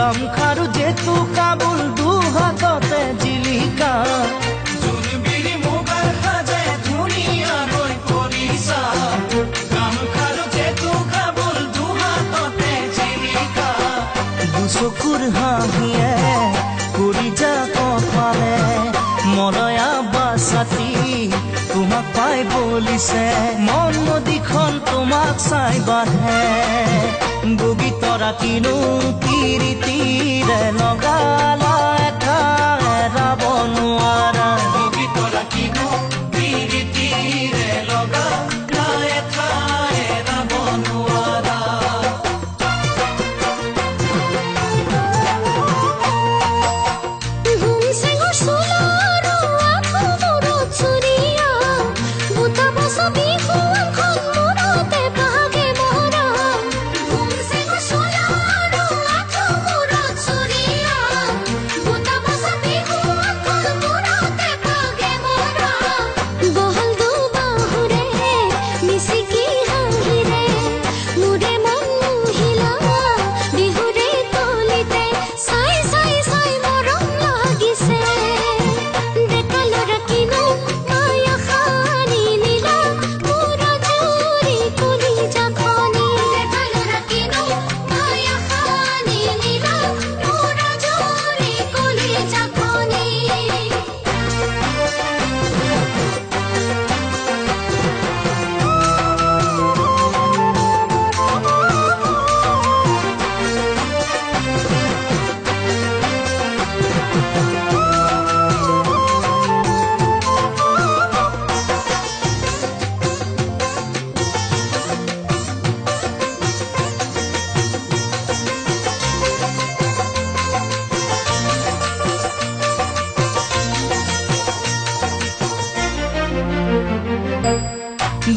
গামখাৰু জেতু কাবুল দুহাততে জিলিকা জোনবিৰি মুগাৰ সাজে ধুনীয়াকৈ কৰিছা গামখাৰু জেতু কাবুল দুহাততে জিলিকা দুচকুৰ হাঁহিয়ে কৰি যা কপালে মৰয়া বাছাতি তোমাক পাই বলিছে মন নদীখন তোমাক চাই বাঢ়ে বগী তৰা কিনো কিৰিতিৰে লগালা এটা এৰাব নোৱাৰা বগী তৰা কিনো কিৰিতিৰে লগালা এটা এৰাব নোৱাৰা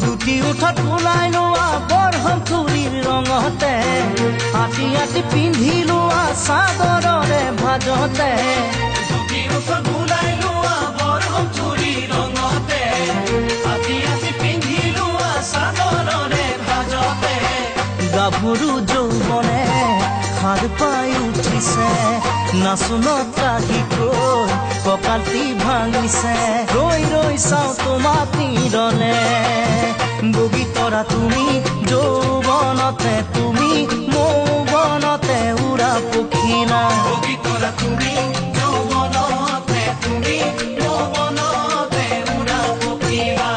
দুটি উঠত ওলাই লোৱা বৰহম চুৰিৰ ৰঙতে আঁতি আঁতি পিন্ধি লোৱা চাদৰৰে ভাজতে দুটি উঠত ওলাই লোৱা বৰহম চুৰিৰ ৰঙতে আঁতি আঁতি পিন্ধি লোৱা চাদৰৰে ভাজতে গাভৰু যৌৱনে সাৰ পাই উঠিছে নাচোনত ৰাগিকৈ কঁকালটি ভাঙিছে ৰৈ ৰৈ চাওঁ তোমাক নিৰলে বগী তৰা তুমি যৌৱনতে তুমি মৌৱনতে উৰা পখিলা বগী তৰা তুমি যৌৱনতে তুমি মৌৱনতে উৰা পখিলা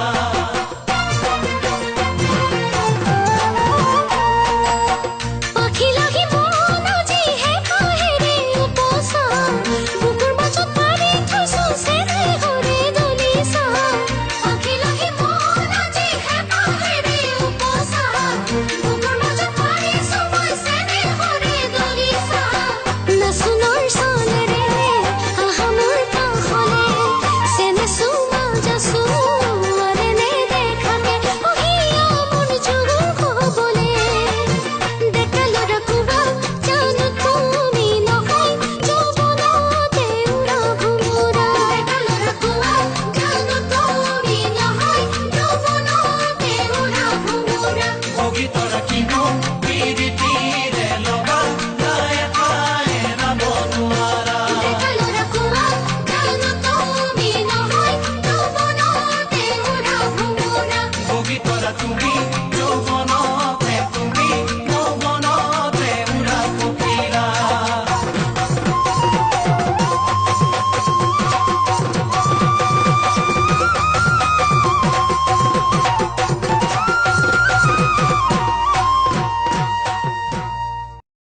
to be